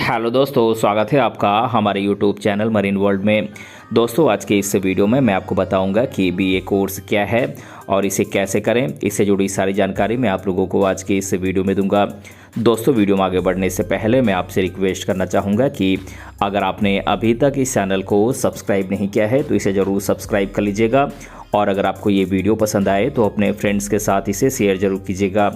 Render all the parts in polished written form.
Hello दोस्तों, स्वागत है आपका हमारे यूट्यूब चैनल मरीन वर्ल्ड में। दोस्तों, आज के इस वीडियो में मैं आपको बताऊंगा कि बीए कोर्स क्या है और इसे कैसे करें। इससे जुड़ी सारी जानकारी मैं आप लोगों को आज के इस वीडियो में दूंगा। दोस्तों, वीडियो में आगे बढ़ने से पहले मैं आपसे रिक्वेस्ट करना चाहूँगा कि अगर आपने अभी तक इस चैनल को सब्सक्राइब नहीं किया है तो इसे ज़रूर सब्सक्राइब कर लीजिएगा, और अगर आपको ये वीडियो पसंद आए तो अपने फ्रेंड्स के साथ इसे शेयर ज़रूर कीजिएगा।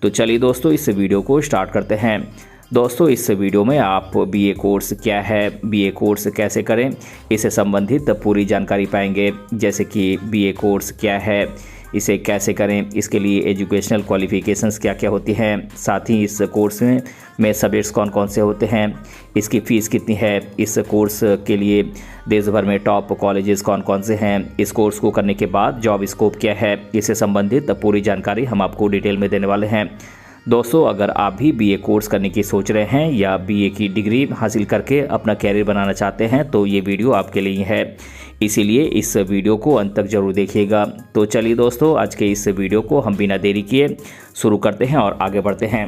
तो चलिए दोस्तों, इस वीडियो को स्टार्ट करते हैं। दोस्तों, इस वीडियो में आप बीए कोर्स क्या है, बीए कोर्स कैसे करें, इससे संबंधित पूरी जानकारी पाएंगे। जैसे कि बीए कोर्स क्या है, इसे कैसे करें, इसके लिए एजुकेशनल क्वालिफ़िकेशंस क्या क्या होती हैं, साथ ही इस कोर्स में सब्जेक्ट्स कौन कौन से होते हैं, इसकी फ़ीस कितनी है, इस कोर्स के लिए देश भर में टॉप कॉलेजेस कौन कौन से हैं, इस कोर्स को करने के बाद जॉब स्कोप क्या है, इससे संबंधित पूरी जानकारी हम आपको डिटेल में देने वाले हैं। दोस्तों, अगर आप भी बीए कोर्स करने की सोच रहे हैं या बीए की डिग्री हासिल करके अपना कैरियर बनाना चाहते हैं तो ये वीडियो आपके लिए है, इसीलिए इस वीडियो को अंत तक जरूर देखिएगा। तो चलिए दोस्तों, आज के इस वीडियो को हम बिना देरी किए शुरू करते हैं और आगे बढ़ते हैं।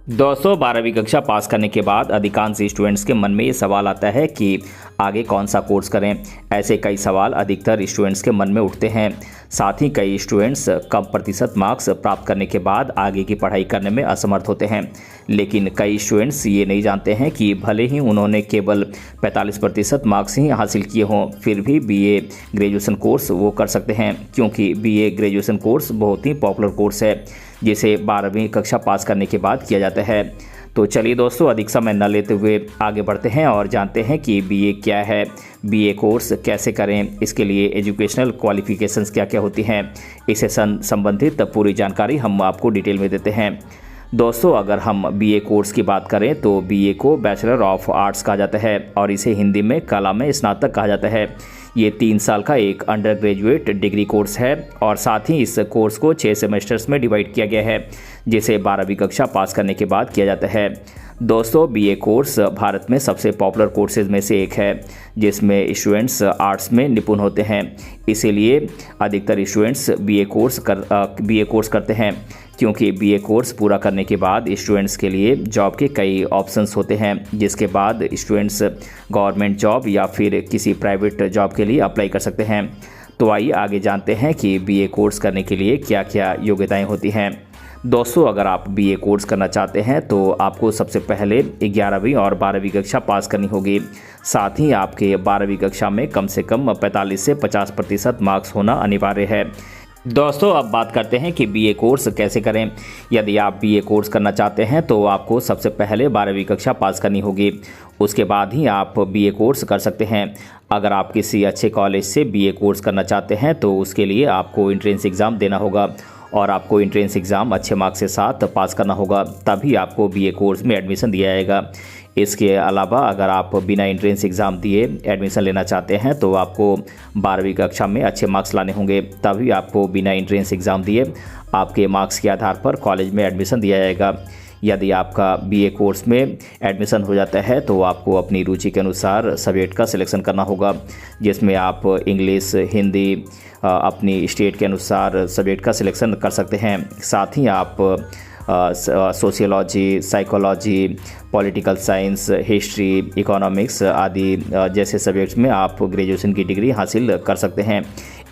दोस्तों, 12वीं कक्षा पास करने के बाद अधिकांश स्टूडेंट्स के मन में ये सवाल आता है कि आगे कौन सा कोर्स करें। ऐसे कई सवाल अधिकतर स्टूडेंट्स के मन में उठते हैं। साथ ही कई स्टूडेंट्स कम प्रतिशत मार्क्स प्राप्त करने के बाद आगे की पढ़ाई करने में असमर्थ होते हैं। लेकिन कई स्टूडेंट्स ये नहीं जानते हैं कि भले ही उन्होंने केवल 45% मार्क्स ही हासिल किए हों, फिर भी बीए ग्रेजुएशन कोर्स वो कर सकते हैं, क्योंकि बीए ग्रेजुएशन कोर्स बहुत ही पॉपुलर कोर्स है जिसे 12वीं कक्षा पास करने के बाद किया जाता है। तो चलिए दोस्तों, अधिक समय न लेते हुए आगे बढ़ते हैं और जानते हैं कि बीए क्या है, बीए कोर्स कैसे करें, इसके लिए एजुकेशनल क्वालिफ़िकेशंस क्या क्या होती हैं, इससे संबंधित पूरी जानकारी हम आपको डिटेल में देते हैं। दोस्तों, अगर हम बीए कोर्स की बात करें तो बीए को बैचलर ऑफ आर्ट्स कहा जाता है और इसे हिंदी में कला में स्नातक कहा जाता है। ये 3 साल का एक अंडर ग्रेजुएट डिग्री कोर्स है और साथ ही इस कोर्स को 6 सेमेस्टर्स में डिवाइड किया गया है, जिसे 12वीं कक्षा पास करने के बाद किया जाता है। दोस्तों, बीए कोर्स भारत में सबसे पॉपुलर कोर्सेज में से एक है जिसमें स्टूडेंट्स आर्ट्स में निपुण होते हैं। इसीलिए अधिकतर स्टूडेंट्स बीए कोर्स करते हैं, क्योंकि बीए कोर्स पूरा करने के बाद स्टूडेंट्स के लिए जॉब के कई ऑप्शंस होते हैं, जिसके बाद स्टूडेंट्स गवर्नमेंट जॉब या फिर किसी प्राइवेट जॉब के लिए अप्लाई कर सकते हैं। तो आइए आगे जानते हैं कि बीए कोर्स करने के लिए क्या क्या योग्यताएं होती हैं। दोस्तों, अगर आप बीए कोर्स करना चाहते हैं तो आपको सबसे पहले 11वीं और 12वीं कक्षा पास करनी होगी। साथ ही आपके 12वीं कक्षा में कम से कम 45 से 50% मार्क्स होना अनिवार्य है। दोस्तों, अब बात करते हैं कि बीए कोर्स कैसे करें। यदि आप बीए कोर्स करना चाहते हैं तो आपको सबसे पहले 12वीं कक्षा पास करनी होगी, उसके बाद ही आप बीए कोर्स कर सकते हैं। अगर आप किसी अच्छे कॉलेज से बीए कोर्स करना चाहते हैं तो उसके लिए आपको एंट्रेंस एग्ज़ाम देना होगा और आपको एंट्रेंस एग्ज़ाम अच्छे मार्क्स के साथ पास करना होगा, तभी आपको बीए कोर्स में एडमिशन दिया जाएगा। इसके अलावा अगर आप बिना एंट्रेंस एग्ज़ाम दिए एडमिशन लेना चाहते हैं तो आपको 12वीं कक्षा में अच्छे मार्क्स लाने होंगे, तभी आपको बिना एंट्रेंस एग्ज़ाम दिए आपके मार्क्स के आधार पर कॉलेज में एडमिशन दिया जाएगा। यदि आपका बीए कोर्स में एडमिशन हो जाता है तो आपको अपनी रुचि के अनुसार सब्जेक्ट का सिलेक्शन करना होगा, जिसमें आप इंग्लिश, हिंदी अपनी स्टेट के अनुसार सब्जेक्ट का सिलेक्शन कर सकते हैं। साथ ही आप sociology, psychology, political science, history, economics आदि जैसे सब्जेक्ट्स में आप ग्रेजुएशन की डिग्री हासिल कर सकते हैं।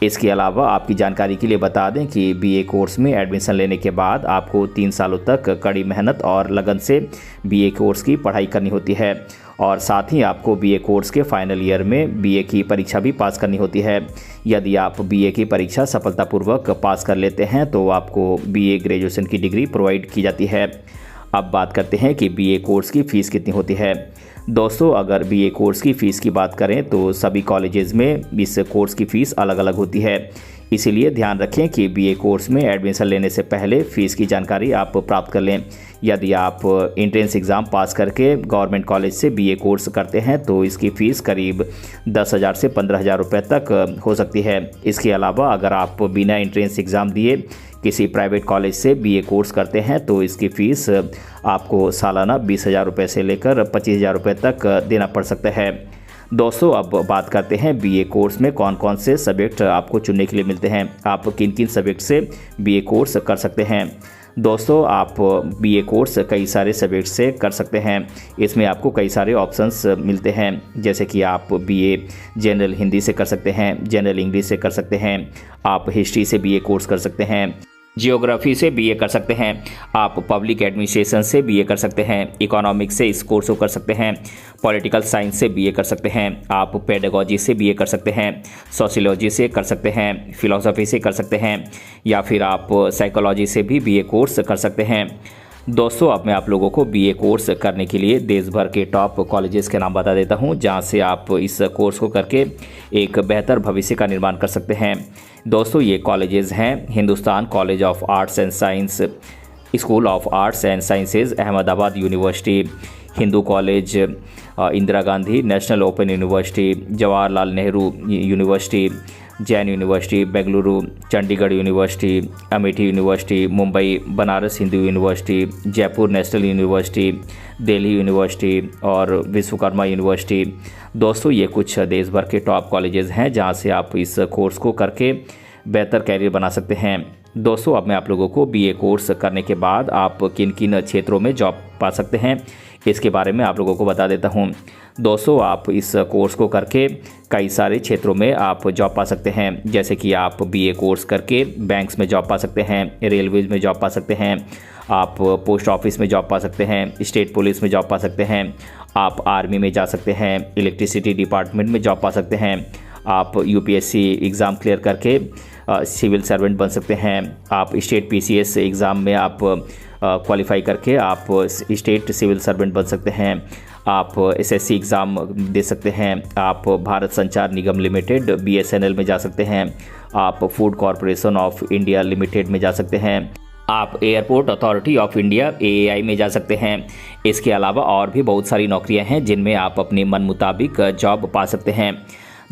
इसके अलावा आपकी जानकारी के लिए बता दें कि बीए कोर्स में एडमिशन लेने के बाद आपको 3 सालों तक कड़ी मेहनत और लगन से बीए कोर्स की पढ़ाई करनी होती है, और साथ ही आपको बीए कोर्स के फाइनल ईयर में बीए की परीक्षा भी पास करनी होती है। यदि आप बीए की परीक्षा सफलतापूर्वक पास कर लेते हैं तो आपको बीए ग्रेजुएशन की डिग्री प्रोवाइड की जाती है। अब बात करते हैं कि बीए कोर्स की फ़ीस कितनी होती है। दोस्तों, अगर बीए कोर्स की फ़ीस की बात करें तो सभी कॉलेजेस में इस कोर्स की फ़ीस अलग अलग होती है, इसीलिए ध्यान रखें कि बीए कोर्स में एडमिशन लेने से पहले फ़ीस की जानकारी आप प्राप्त कर लें। यदि आप एंट्रेंस एग्ज़ाम पास करके गवर्नमेंट कॉलेज से बीए कोर्स करते हैं तो इसकी फ़ीस करीब 10,000 से 15,000 रुपये तक हो सकती है। इसके अलावा अगर आप बिना एंट्रेंस एग्ज़ाम दिए किसी प्राइवेट कॉलेज से बीए कोर्स करते हैं तो इसकी फ़ीस आपको सालाना 20,000 रुपये से लेकर 25,000 रुपये तक देना पड़ सकता है। दोस्तों, अब बात करते हैं बीए कोर्स में कौन कौन से सब्जेक्ट आपको चुनने के लिए मिलते हैं, आप किन किन सब्जेक्ट से बीए कोर्स कर सकते हैं। दोस्तों आप बीए कोर्स कई सारे सब्जेक्ट से कर सकते हैं। इसमें आपको कई सारे ऑप्शंस मिलते हैं, जैसे कि आप बीए जनरल हिंदी से कर सकते हैं, जनरल इंग्लिश से कर सकते हैं, आप हिस्ट्री से बीए कोर्स कर सकते हैं, जियोग्राफी से बीए कर सकते हैं, आप पब्लिक एडमिनिस्ट्रेशन से बीए कर सकते हैं, इकोनॉमिक्स से इस कोर्स को कर सकते हैं, पॉलिटिकल साइंस से बीए कर सकते हैं, आप पेडागोजी से बीए कर सकते हैं, सोशियोलॉजी से कर सकते हैं, फिलॉसफी से कर सकते हैं, या फिर आप साइकोलॉजी से भी बीए कोर्स कर सकते हैं। दोस्तों अब मैं आप लोगों को बीए कोर्स करने के लिए देश भर के टॉप कॉलेजेस के नाम बता देता हूं, जहां से आप इस कोर्स को करके एक बेहतर भविष्य का निर्माण कर सकते हैं। दोस्तों ये कॉलेजेस हैं Hindustan college of arts and science, school of arts and sciences Ahmedabad university, Hindu college, Indira Gandhi national open university, Jawaharlal Nehru university, Jain university Bengaluru, Chandigarh university, Amethi university Mumbai, Banaras Hindu university, Jaipur national university, Delhi university और विश्वकर्मा यूनिवर्सिटी। दोस्तों ये कुछ देश भर के टॉप कॉलेजेस हैं जहां से आप इस कोर्स को करके बेहतर कैरियर बना सकते हैं। दोस्तों अब मैं आप लोगों को बीए कोर्स करने के बाद आप किन किन क्षेत्रों में जॉब पा सकते हैं इसके बारे में आप लोगों को बता देता हूं। दोस्तों आप इस कोर्स को करके कई सारे क्षेत्रों में आप जॉब पा सकते हैं, जैसे कि आप बीए कोर्स करके बैंक्स में जॉब पा सकते हैं, रेलवेज में जॉब पा सकते हैं, आप पोस्ट ऑफिस में जॉब पा सकते हैं, स्टेट पुलिस में जॉब पा सकते हैं, आप आर्मी में जा सकते हैं, इलेक्ट्रिसिटी डिपार्टमेंट में जॉब पा सकते हैं, आप यूपीएससी एग्ज़ाम क्लियर करके सिविल सर्वेंट बन सकते हैं, आप स्टेट पीसीएस एग्ज़ाम में आप क्वालिफाई करके आप स्टेट सिविल सर्वेंट बन सकते हैं, आप एसएससी एग्ज़ाम दे सकते हैं, आप भारत संचार निगम लिमिटेड बीएसएनएल में जा सकते हैं, आप food corporation of India limited में जा सकते हैं, आप airport authority of India AAI में जा सकते हैं। इसके अलावा और भी बहुत सारी नौकरियां हैं जिनमें आप अपने मन मुताबिक जॉब पा सकते हैं।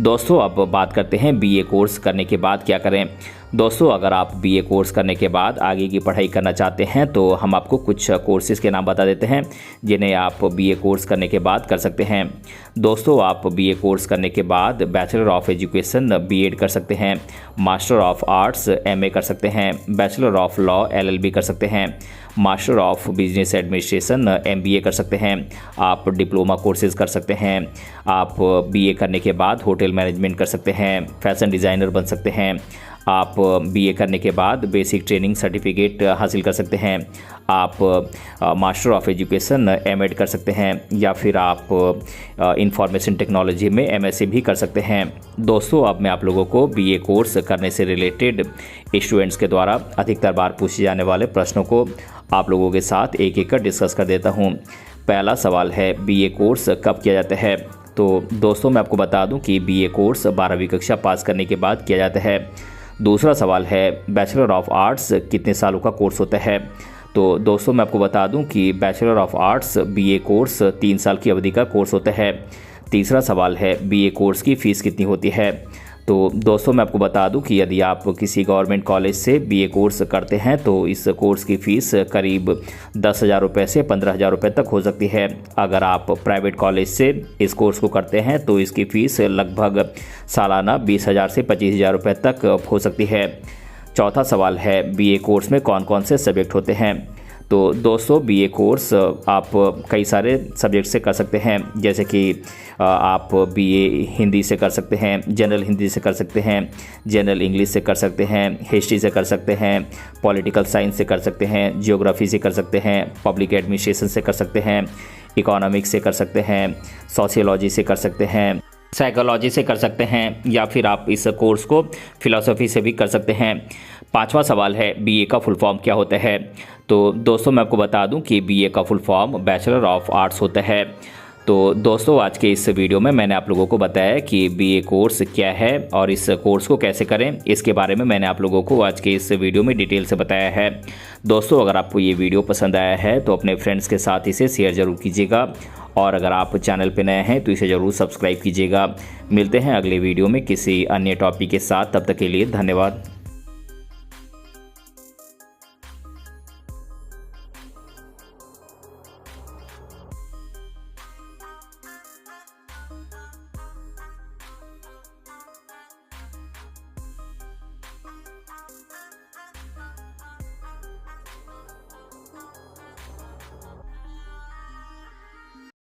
दोस्तों अब बात करते हैं बीए कोर्स करने के बाद क्या करें। दोस्तों अगर आप बीए कोर्स करने के बाद आगे की पढ़ाई करना चाहते हैं तो हम आपको कुछ कोर्सेज़ के नाम बता देते हैं जिन्हें आप बीए कोर्स करने के बाद कर सकते हैं। दोस्तों आप बीए कोर्स करने के बाद बैचलर ऑफ एजुकेशन बीएड कर सकते हैं, मास्टर ऑफ आर्ट्स एमए कर सकते हैं, बैचलर ऑफ लॉ एलएलबी कर सकते हैं, master of business administration MBA कर सकते हैं, आप डिप्लोमा कोर्सेज़ कर सकते हैं, आप बीए करने के बाद होटल मैनेजमेंट कर सकते हैं, फैशन डिज़ाइनर बन सकते हैं, आप बीए करने के बाद बेसिक ट्रेनिंग सर्टिफिकेट हासिल कर सकते हैं, आप मास्टर ऑफ एजुकेशन एमएड कर सकते हैं, या फिर आप इंफॉर्मेशन टेक्नोलॉजी में एमएससी भी कर सकते हैं। दोस्तों अब मैं आप लोगों को बीए कोर्स करने से रिलेटेड स्टूडेंट्स के द्वारा अधिकतर बार पूछे जाने वाले प्रश्नों को आप लोगों के साथ एक एक कर डिस्कस कर देता हूँ। पहला सवाल है बीए कोर्स कब किया जाता है। तो दोस्तों मैं आपको बता दूं कि बीए कोर्स 12वीं कक्षा पास करने के बाद किया जाता है। दूसरा सवाल है बैचलर ऑफ आर्ट्स कितने सालों का कोर्स होता है। तो दोस्तों मैं आपको बता दूं कि bachelor of arts BA course 3 साल की अवधि का कोर्स होता है। तीसरा सवाल है बीए कोर्स की फ़ीस कितनी होती है। तो दोस्तों मैं आपको बता दूं कि यदि आप किसी गवर्नमेंट कॉलेज से बीए कोर्स करते हैं तो इस कोर्स की फ़ीस करीब 10,000 रुपये से 15,000 रुपये तक हो सकती है। अगर आप प्राइवेट कॉलेज से इस कोर्स को करते हैं तो इसकी फ़ीस लगभग सालाना 20,000 से 25,000 रुपये तक हो सकती है। चौथा सवाल है बीए कोर्स में कौन कौन से सब्जेक्ट होते हैं। तो दोस्तों बीए कोर्स आप कई सारे सब्जेक्ट से कर सकते हैं, जैसे कि आप बीए हिंदी से कर सकते हैं, जनरल हिंदी से कर सकते हैं, जनरल इंग्लिश से कर सकते हैं, हिस्ट्री से कर सकते हैं, पॉलिटिकल साइंस से कर सकते हैं, जियोग्राफी से कर सकते हैं, पब्लिक एडमिनिस्ट्रेशन से कर सकते हैं, इकोनॉमिक्स से कर सकते हैं, सोशियोलॉजी से कर सकते हैं, साइकोलॉजी से कर सकते हैं, या फिर आप इस कोर्स को फिलॉसफी से भी कर सकते हैं। पांचवा सवाल है बीए का फुल फॉर्म क्या होता है। तो दोस्तों मैं आपको बता दूं कि बीए का full form bachelor of arts होता है। तो दोस्तों आज के इस वीडियो में मैंने आप लोगों को बताया कि बीए कोर्स क्या है और इस कोर्स को कैसे करें, इसके बारे में मैंने आप लोगों को आज के इस वीडियो में डिटेल से बताया है। दोस्तों अगर आपको ये वीडियो पसंद आया है तो अपने फ्रेंड्स के साथ इसे शेयर ज़रूर कीजिएगा, और अगर आप चैनल पर नए हैं तो इसे ज़रूर सब्सक्राइब कीजिएगा। मिलते हैं अगले वीडियो में किसी अन्य टॉपिक के साथ, तब तक के लिए धन्यवाद।